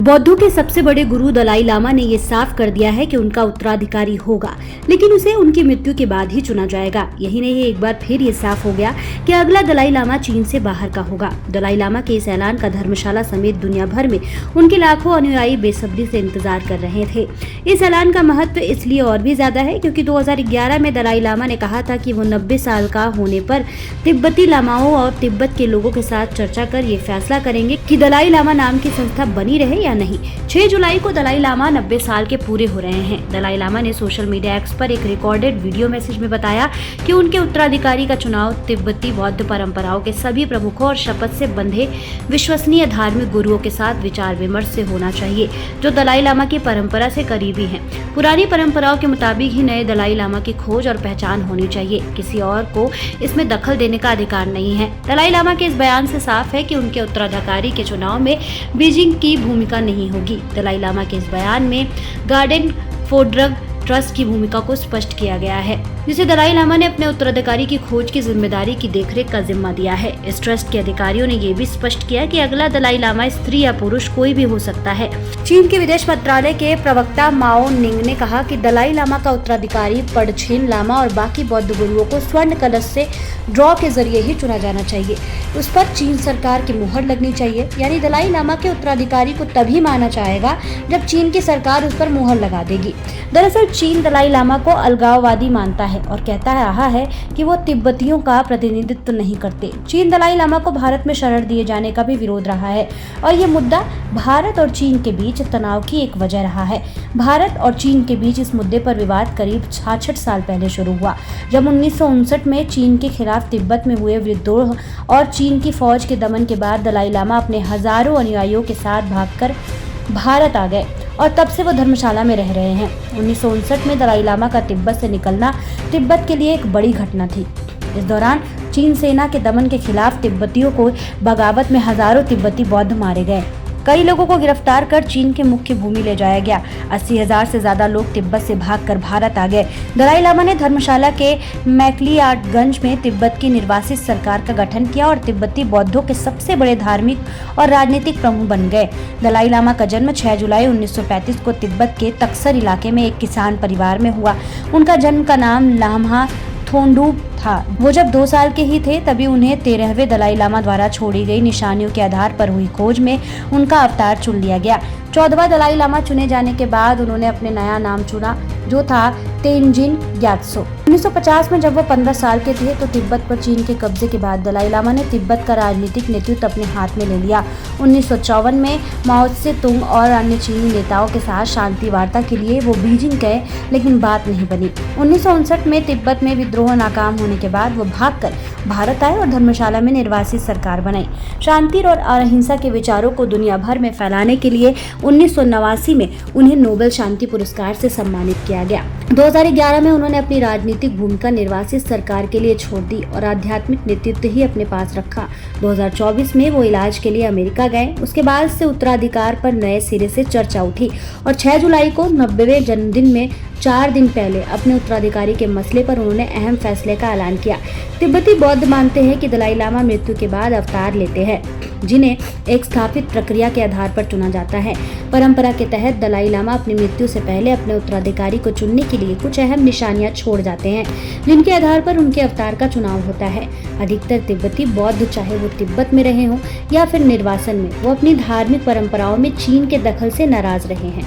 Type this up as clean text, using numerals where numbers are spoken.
बौद्धों के सबसे बड़े गुरु दलाई लामा ने ये साफ कर दिया है कि उनका उत्तराधिकारी होगा, लेकिन उसे उनकी मृत्यु के बाद ही चुना जाएगा। यही नहीं, एक बार फिर ये साफ हो गया कि अगला दलाई लामा चीन से बाहर का होगा। दलाई लामा के इस ऐलान का धर्मशाला समेत दुनिया भर में उनके लाखों अनुयायी बेसब्री से इंतजार कर रहे थे। इस ऐलान का महत्व इसलिए और भी ज्यादा है क्योंकि 2011 में दलाई लामा ने कहा था कि वो 90 साल का होने पर तिब्बती लामाओं और तिब्बत के लोगों के साथ चर्चा कर ये फैसला करेंगे कि दलाई लामा नाम की संस्था बनी रहे या नहीं। 6 जुलाई को दलाई लामा 90 साल के पूरे हो रहे हैं। दलाई लामा ने सोशल मीडिया एक्स पर एक रिकॉर्डेड वीडियो मैसेज में बताया कि उनके उत्तराधिकारी का चुनाव तिब्बती बौद्ध परंपराओं के सभी प्रमुखों और शपथ से बंधे विश्वसनीय धार्मिक गुरुओं के साथ विचार विमर्श से होना चाहिए, जो दलाई लामा की परंपरा से करीबी हैं। पुरानी परंपराओं के मुताबिक ही नए दलाई लामा की खोज और पहचान होनी चाहिए। किसी और को इसमें दखल देने का अधिकार नहीं है। दलाई लामा के इस बयान से साफ है कि उनके उत्तराधिकारी के चुनाव में बीजिंग की भूमिका नहीं होगी। दलाई लामा के इस बयान में गार्डन फॉर ड्रग ट्रस्ट की भूमिका को स्पष्ट किया गया है, जिसे दलाई लामा ने अपने उत्तराधिकारी की खोज की जिम्मेदारी की देखरेख का जिम्मा दिया है। इस ट्रस्ट के अधिकारियों ने ये भी स्पष्ट किया कि अगला दलाई लामा स्त्री या पुरुष कोई भी हो सकता है। चीन के विदेश मंत्रालय के प्रवक्ता माओ निंग ने कहा कि दलाई लामा का उत्तराधिकारी पड़छेन लामा और बाकी बौद्ध गुरुओं को स्वर्ण कलश से ड्रॉ के जरिए ही चुना जाना चाहिए। उस पर चीन सरकार की मुहर लगनी चाहिए, यानी दलाई लामा के उत्तराधिकारी को तभी माना जाएगा जब चीन की सरकार उस पर मुहर लगा देगी। दरअसल चीन दलाई लामा को अलगाववादी मानता है और कहता रहा है कि वो तिब्बतियों का प्रतिनिधित्व नहीं करते। चीन दलाई लामा को भारत में शरण दिए जाने का भी विरोध रहा है और ये मुद्दा भारत और चीन के बीच तनाव की एक वजह रहा है। भारत और चीन के बीच इस मुद्दे पर विवाद करीब 66 साल पहले शुरू हुआ, जब 1959 में चीन के खिलाफ तिब्बत में हुए विद्रोह और चीन की फौज के दमन के बाद दलाई लामा अपने हजारों अनुयायियों के साथ भागकर भारत आ गए और तब से वो धर्मशाला में रह रहे हैं। 1959 में दलाई लामा का तिब्बत से निकलना तिब्बत के लिए एक बड़ी घटना थी। इस दौरान चीन सेना के दमन के खिलाफ तिब्बतियों को बगावत में हजारों तिब्बती बौद्ध मारे गए। कई लोगों को गिरफ्तार कर चीन के मुख्य भूमि ले जाया गया। 80,000 से ज्यादा लोग तिब्बत से भागकर भारत आ गए। दलाई लामा ने धर्मशाला के मैकलियागंज में तिब्बत की निर्वासित सरकार का गठन किया और तिब्बती बौद्धों के सबसे बड़े धार्मिक और राजनीतिक प्रमुख बन गए। दलाई लामा का जन्म 6 जुलाई 1935 को तिब्बत के तक्सर इलाके में एक किसान परिवार में हुआ। उनका जन्म का नाम लाम्हा थोंडुप था। वो जब 2 साल के ही थे तभी उन्हें 13वें दलाई लामा द्वारा छोड़ी गई निशानियों के आधार पर हुई खोज में उनका अवतार चुन लिया गया। 14वां दलाई लामा चुने जाने के बाद उन्होंने अपने नया नाम चुना, जो था तेंजिन ग्यात्सो। 1950 में जब वो 15 साल के थे तो तिब्बत पर चीन के कब्जे के बाद दलाई लामा ने तिब्बत का राजनीतिक नेतृत्व अपने हाथ में ले लिया। 1954 में माओ त्से तुंग और अन्य चीनी नेताओं के साथ शांति वार्ता के लिए वो बीजिंग गए, लेकिन बात नहीं बनी। 1959 में तिब्बत में विद्रोह नाकाम होने के बाद वो भागकर भारत आए और धर्मशाला में निर्वासित सरकार बनाई। शांति और अहिंसा के विचारों को दुनिया भर में फैलाने के लिए 1989 में उन्हें नोबेल शांति पुरस्कार से सम्मानित किया गया। 2011 में उन्होंने अपनी राजनीतिक भूमिका निर्वासित सरकार के लिए छोड़ दी और आध्यात्मिक नेतृत्व ही अपने पास रखा। 2024 में वो इलाज के लिए अमेरिका गए। उसके बाद से उत्तराधिकार पर नए सिरे से चर्चा उठी और 6 जुलाई को 90वें जन्मदिन में 4 दिन पहले अपने उत्तराधिकारी के मसले पर उन्होंने अहम फैसले का ऐलान किया। तिब्बती बौद्ध मानते हैं कि दलाई लामा मृत्यु के बाद अवतार लेते हैं, जिन्हें एक स्थापित प्रक्रिया के आधार पर चुना जाता है। परंपरा के तहत दलाई लामा अपनी मृत्यु से पहले अपने उत्तराधिकारी को चुनने के लिए कुछ अहम निशानियां छोड़ जाते हैं, जिनके आधार पर उनके अवतार का चुनाव होता है। अधिकतर तिब्बती बौद्ध, चाहे वो तिब्बत में रहे हों या फिर निर्वासन में, वो अपनी धार्मिक परंपराओं में चीन के दखल से नाराज रहे हैं।